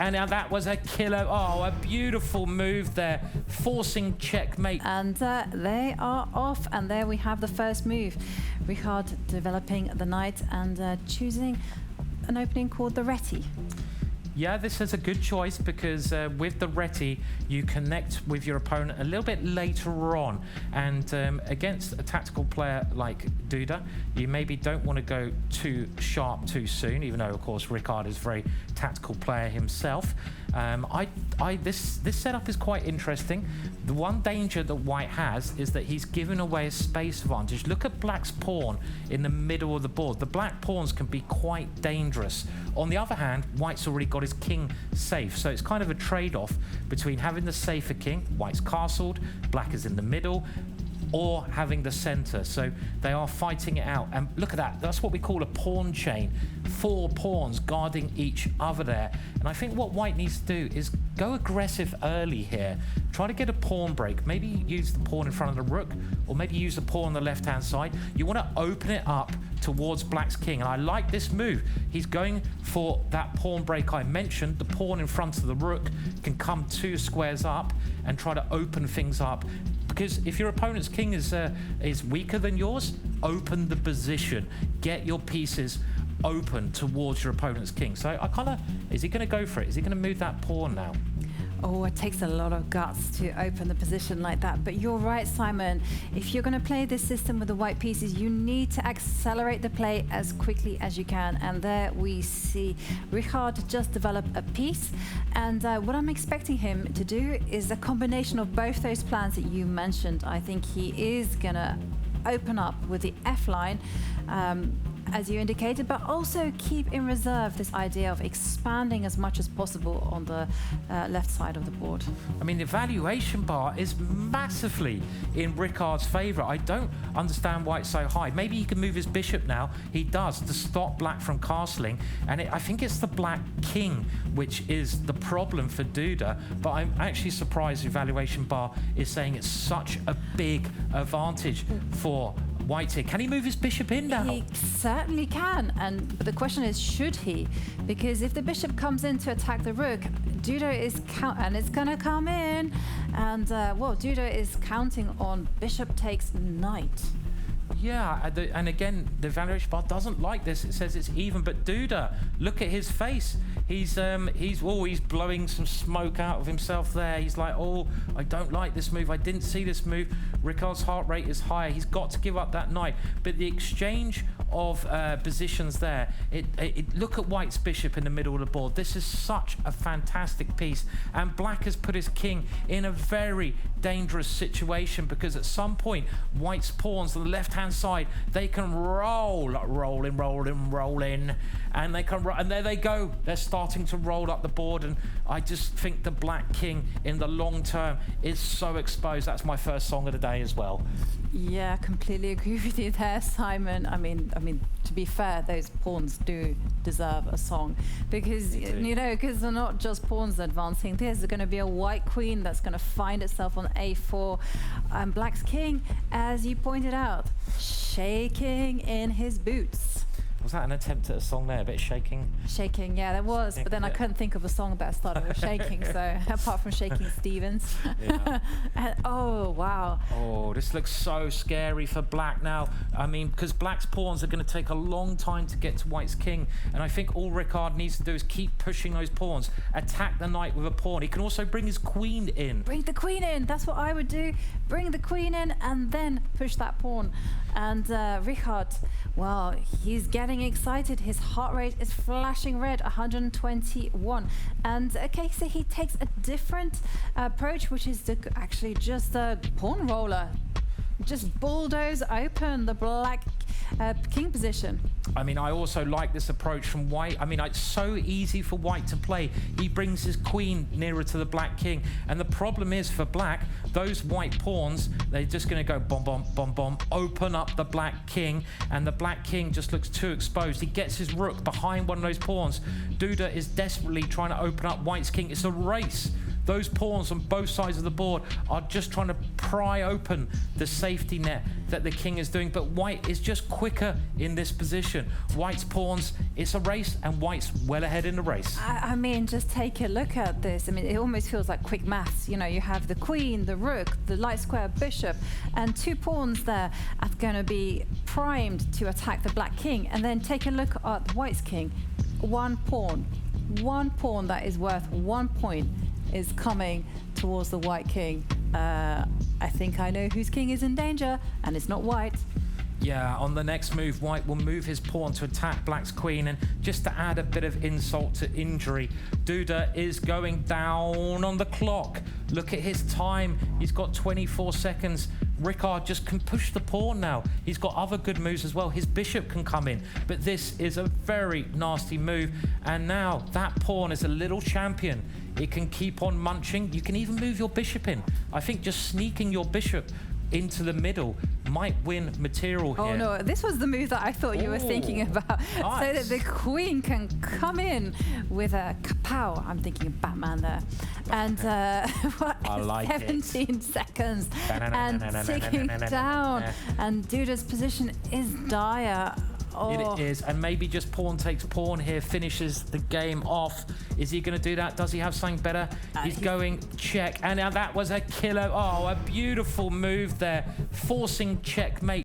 And now that was a killer. Oh, a beautiful move there, forcing checkmate. And they are off, and there we have the first move. Richard developing the knight and choosing an opening called the Reti. Yeah, this is a good choice because with the Reti, you connect with your opponent a little bit later on. And against a tactical player like Duda, you maybe don't want to go too sharp too soon, even though, of course, Richard is a very tactical player himself. This setup is quite interesting. The one danger that White has is that he's giving away a space advantage. Look at Black's pawn in the middle of the board. The Black pawns can be quite dangerous. On the other hand, White's already got his king safe, so it's kind of a trade-off between having the safer king, White's castled, Black is in the middle, or having the center. So they are fighting it out. And look at that, that's what we call a pawn chain. 4 pawns guarding each other there. And I think what White needs to do is go aggressive early here. Try to get a pawn break. Maybe use the pawn in front of the rook, or maybe use the pawn on the left-hand side. You want to open it up towards Black's king. And I like this move. He's going for that pawn break I mentioned. The pawn in front of the rook can come 2 squares up and try to open things up. Because if your opponent's king is weaker than yours, open the position. Get your pieces open towards your opponent's king. So I kind of, is he going to go for it? Is he going to move that pawn now? Oh, it takes a lot of guts to open the position like that. But you're right, Simon. If you're going to play this system with the white pieces, you need to accelerate the play as quickly as you can. And there we see Richard just develop a piece. And what I'm expecting him to do is a combination of both those plans that you mentioned. I think he is going to open up with the F line, as you indicated, but also keep in reserve this idea of expanding as much as possible on the left side of the board. I mean, the valuation bar is massively in Richard's favour. I don't understand why it's so high. Maybe he can move his bishop now. He does, to stop Black from castling. And I think it's the Black king which is the problem for Duda. But I'm actually surprised the valuation bar is saying it's such a big advantage for White here. Can he move his bishop in now? He certainly can, but the question is, should he? Because if the bishop comes in to attack the rook, Duda is and it's gonna come in, and well, Duda is counting on bishop takes knight. Yeah, and again, the valuation bar doesn't like this. It says it's even, but Duda, look at his face. He's blowing some smoke out of himself there. He's like, oh, I don't like this move. I didn't see this move. Richard's heart rate is higher. He's got to give up that knight. But the exchange of positions there, look at White's bishop in the middle of the board. This is such a fantastic piece. And Black has put his king in a very dangerous situation, because at some point, White's pawns on the left-hand side, they can roll in, and they can, and there they go. They're starting to roll up the board, and I just think the Black king in the long term is so exposed. That's my first song of the day as well. Yeah, completely agree with you there, Simon. I mean, to be fair, those pawns do deserve a song, because because they're not just pawns advancing. There's going to be a white queen that's going to find itself on A4, and Black's king, as you pointed out, shaking in his boots. Was that an attempt at a song there? A bit shaking? Shaking, yeah, there was. But then I couldn't think of a song that started with shaking, so apart from Shaking Stevens. Yeah. And, oh, wow. Oh, this looks so scary for Black now. I mean, because Black's pawns are going to take a long time to get to White's king. And I think all Richard needs to do is keep pushing those pawns. Attack the knight with a pawn. He can also bring his queen in. Bring the queen in. That's what I would do. Bring the queen in and then push that pawn. And Richard, well, he's getting excited. His heart rate is flashing red, 121. And okay, so he takes a different approach, which is to actually just a pawn roller. Just bulldoze open the Black king position. I mean, I also like this approach from White. I mean, it's so easy for White to play. He brings his queen nearer to the Black king. And the problem is for Black, those white pawns, they're just going to go bomb, bomb, bomb, bomb, open up the Black king. And the Black king just looks too exposed. He gets his rook behind one of those pawns. Duda is desperately trying to open up White's king. It's a race Those pawns on both sides of the board are just trying to pry open the safety net that the king is doing, but white is just quicker in this position. White's pawns, it's a race, and white's well ahead in the race. I mean, just take a look at this. I mean, it almost feels like quick maths. You know, you have the queen, the rook, the light square bishop, and 2 pawns there are going to be primed to attack the black king. And then take a look at white's king. One pawn that is worth 1 point is coming towards the white king. I think I know whose king is in danger, and it's not white. Yeah, on the next move, white will move his pawn to attack black's queen, and just to add a bit of insult to injury, Duda is going down on the clock. Look at his time. He's got 24 seconds. Ricard just can push the pawn now. He's got other good moves as well. His bishop can come in, but this is a very nasty move. And now that pawn is a little champion. It can keep on munching. You can even move your bishop in. I think just sneaking your bishop into the middle might win material here. Oh no, this was the move that I thought you were thinking about. Nice. So that the queen can come in with a kapow. I'm thinking of Batman there. And I like 17 seconds and ticking down. And Duda's position is dire. Oh. It is, and maybe just pawn takes pawn here, finishes the game off. Is he going to do that? Does he have something better? He's going check, and now that was a killer. Oh, a beautiful move there, forcing checkmate.